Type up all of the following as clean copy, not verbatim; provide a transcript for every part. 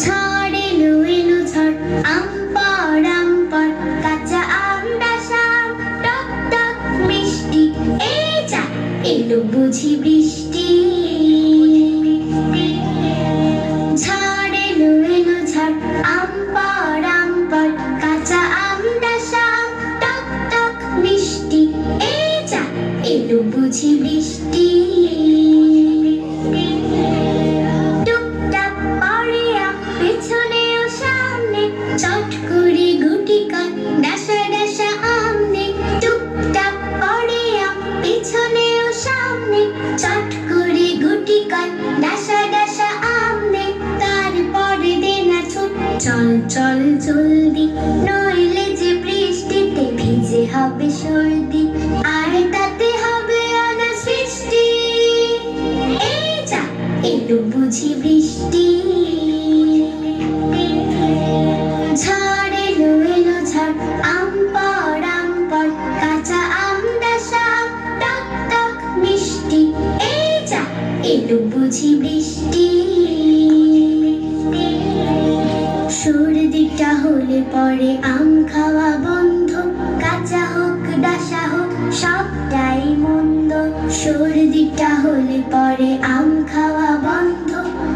ঝড় এলো এলো ঝড়, আম পড় আম পড়, কাঁচা আম ডাসা আম, টক টক মিষ্টি। এই যা এলো বুঝি বৃষ্টি। ঝড় এলো এলো ঝড়, আম পড় আম পড়, কাঁচা আম ডাসা আম, টক টক মিষ্টি। এই যা এলো বুঝি বৃষ্টি। টুপটাপ পড়ে আম, পেছনে ও সামনে, চট করে গুটি কয়, ডাসা ডাসা আম নে। টুপটাপ পড়ে আম, পেছনে ও সামনে, চট করে গুটি কয়, ডাসা ডাসা আম নে। তারপরে দে না ছুট, চল চল জলদি, নইলে যে বৃষ্টিতে ভিজে হবে সর্দি, আর তাতে হবে অনার সৃষ্টি। এই যা এলো বুঝি বৃষ্টি। ঝড় এলো এলো ঝড়, আম পড় আম পড়, কাঁচা আম ডাসা আম, টক টক মিষ্টি। এই যা এলো বুঝি বৃষ্টি। সর্দিটা হলে পরে আম খাওয়া বন্ধ, কাঁচা হোক ডাসা হোক সবটাই মন্দ। সর্দিটা হলে পরে আম খাওয়া বন্ধ,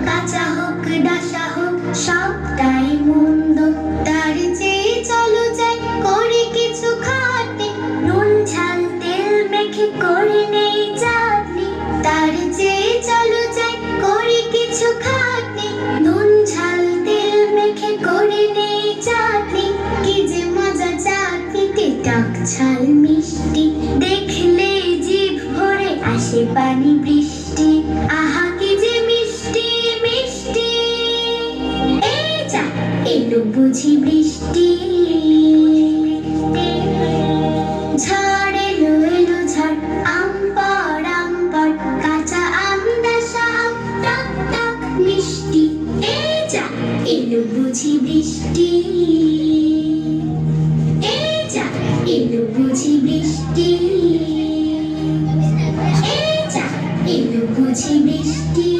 কাঁচা হোক ডাসা হোক সবটাই মন্দ। তার চেয়ে চলো যাই করে কিছু খাটনি, নুন ঝাল তেল মেখে করে নেই চাটনি। তার চেয়ে চলো যাই করে কিছু খাটনি, নুন ঝাল তেল মেখে করে নেই চাটনি। কি যে মজা চাটনিতে, টক ঝাল মিষ্টি, দেখলে জিভ ভরে আসে পানি বৃষ্টি। আহা কি যে মিষ্টি মিষ্টি। এই যা এলো বুঝি বৃষ্টি। ঝড় এলো এলো ঝড়, আম পড় আম পড়, কাঁচা আম ডাসা আম, টক টক মিষ্টি। এই যা এলো বুঝি বৃষ্টি। এই যা এলো বুঝি বৃষ্টি। এই যা এলো বুঝি বৃষ্টি।